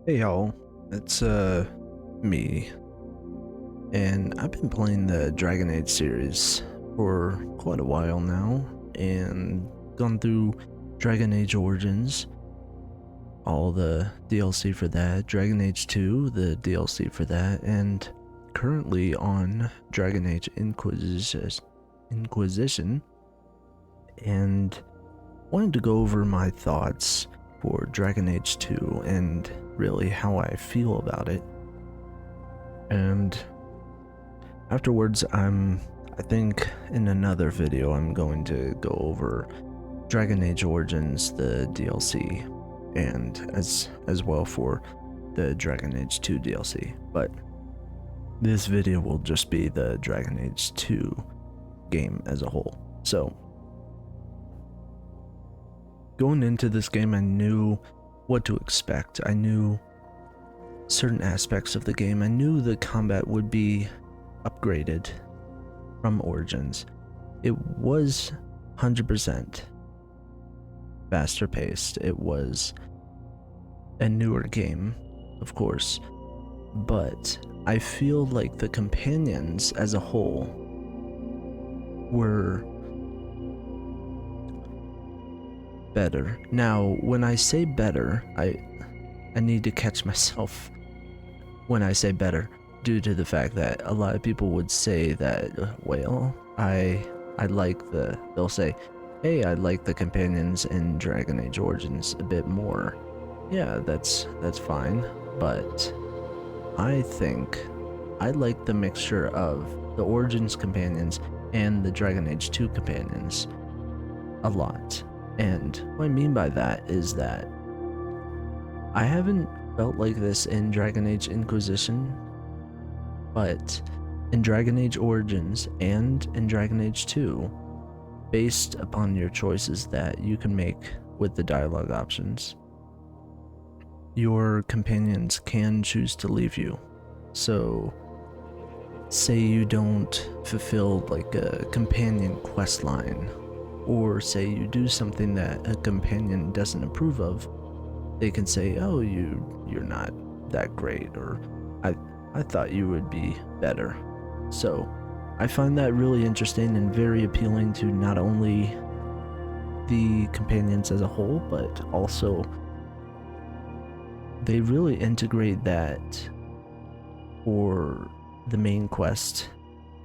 Hey y'all, it's me, and I've been playing the Dragon Age series for quite a while now, and gone through Dragon Age Origins, all the DLC for that, Dragon Age 2, the DLC for that, and currently on Dragon Age Inquisition, and wanted to go over my thoughts for Dragon Age 2 and really how I feel about it. And afterwards, I think in another video I'm going to go over Dragon Age Origins, the DLC, and as well for the Dragon Age 2 DLC. But this video will just be the Dragon Age 2 game as a whole. So going into this game, I knew what to expect. I knew certain aspects of the game. I knew the combat would be upgraded from Origins. It was 100% faster paced. It was a newer game, of course, but I feel like the companions as a whole were better. Now, when I say better, I need to catch myself when I say better, due to the fact that a lot of people would say that, well, they'll say, hey, I like the companions in Dragon Age Origins a bit more. Yeah, that's fine, but I think I like the mixture of the Origins companions and the Dragon Age 2 companions a lot. And what I mean by that is that I haven't felt like this in Dragon Age Inquisition, but in Dragon Age Origins and in Dragon Age 2, based upon your choices that you can make with the dialogue options, your companions can choose to leave you. So say you don't fulfill like a companion quest line, or say you do something that a companion doesn't approve of, they can say, oh, you're not that great, or I thought you would be better. So I find that really interesting and very appealing to not only the companions as a whole, but also they really integrate that for the main quest,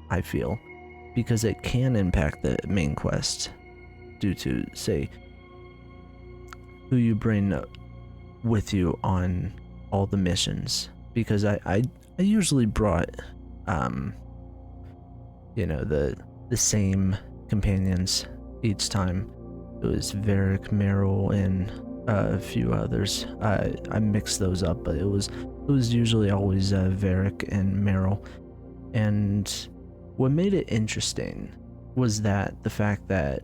I feel, because it can impact the main quest due to, say, who you bring with you on all the missions. Because I usually brought the same companions each time. It was Varric, Meryl, and a few others. I mixed those up, but it was usually always Varric and Meryl. And what made it interesting was that the fact that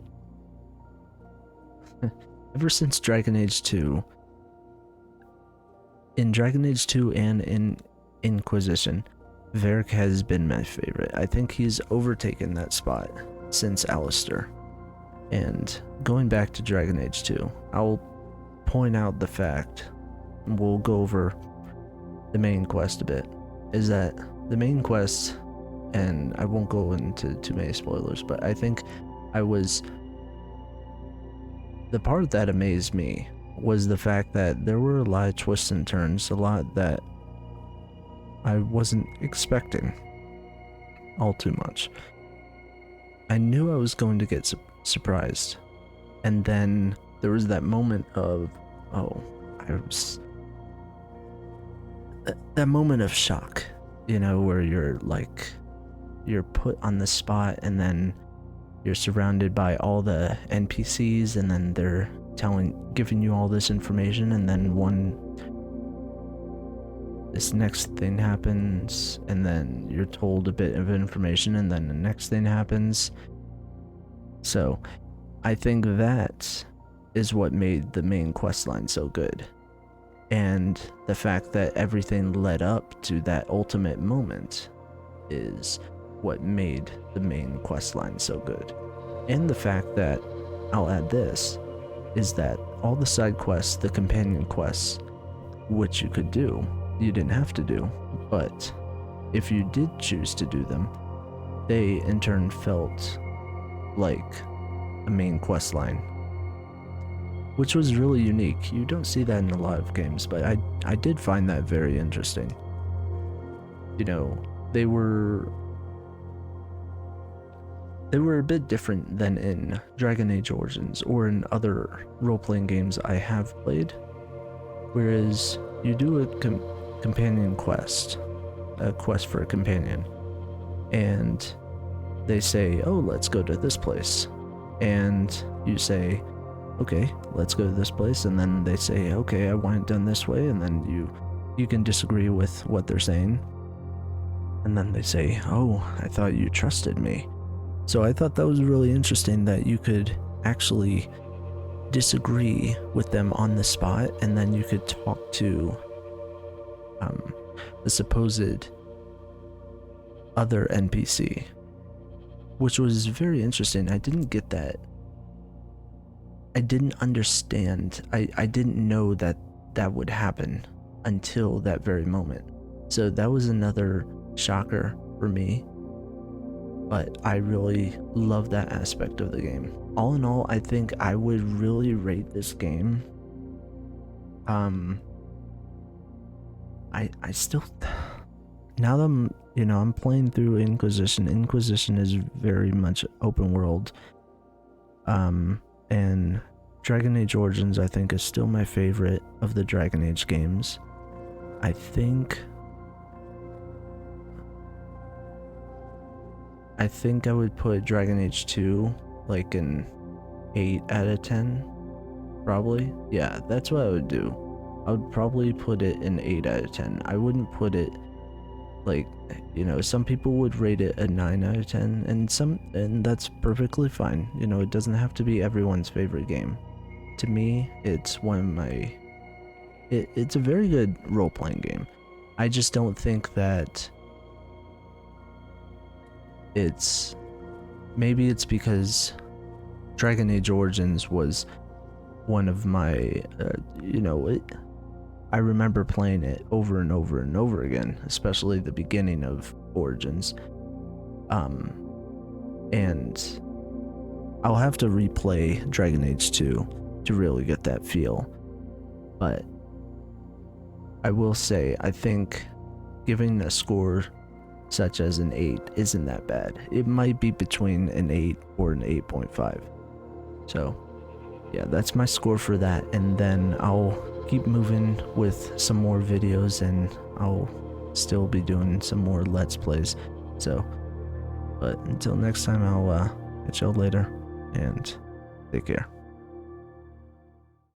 ever since Dragon Age 2, in Dragon Age 2 and in Inquisition, Varric has been my favorite. I think he's overtaken that spot since Alistair. And going back to Dragon Age 2, I'll point out the fact, we'll go over the main quest a bit, is that the main quest, and I won't go into too many spoilers, but I think the part that amazed me was the fact that there were a lot of twists and turns, a lot that I wasn't expecting all too much. I knew I was going to get surprised, and then there was that moment of, that moment of shock, where you're put on the spot, and then you're surrounded by all the NPCs, and then they're giving you all this information, and then this next thing happens, and then you're told a bit of information, and then the next thing happens. So I think that is what made the main quest line so good, and the fact that everything led up to that ultimate moment is what made the main quest line so good. And the fact that, I'll add this, is that all the side quests, the companion quests, which you could do. You didn't have to do, but if you did choose to do them, they in turn felt like a main quest line, which was really unique. You don't see that in a lot of games, but I did find that very interesting. You know, they were a bit different than in Dragon Age Origins or in other role-playing games I have played, whereas you do a companion quest, a quest for a companion, and they say, oh, let's go to this place, and you say, okay, let's go to this place, and then they say, okay, I want it done this way, and then you can disagree with what they're saying, and then they say, oh, I thought you trusted me. So I thought that was really interesting that you could actually disagree with them on the spot, and then you could talk to the supposed other NPC, which was very interesting. I didn't get that. I didn't understand. I didn't know that that would happen until that very moment. So that was another shocker for me. But I really love that aspect of the game. All in all, I think I would really rate this game. I still, now that I'm playing through Inquisition. Inquisition is very much open world. And Dragon Age Origins, I think, is still my favorite of the Dragon Age games. I think I would put Dragon Age 2 like an 8 out of 10, probably. Yeah, that's what I would do. I would probably put it an 8 out of 10. I wouldn't put it like, some people would rate it a 9 out of 10, and that's perfectly fine. It doesn't have to be everyone's favorite game. To me, it's one of my... It's a very good role-playing game. I just don't think that maybe it's because Dragon Age Origins was one of my, I remember playing it over and over and over again, especially the beginning of Origins. And I'll have to replay Dragon Age 2 to really get that feel. But I will say, I think giving a score such as an 8 isn't that bad. It might be between an 8 or an 8.5. So yeah, that's my score for that, and then I'll keep moving with some more videos, and I'll still be doing some more Let's Plays. So, but until next time, I'll catch y'all later, and take care.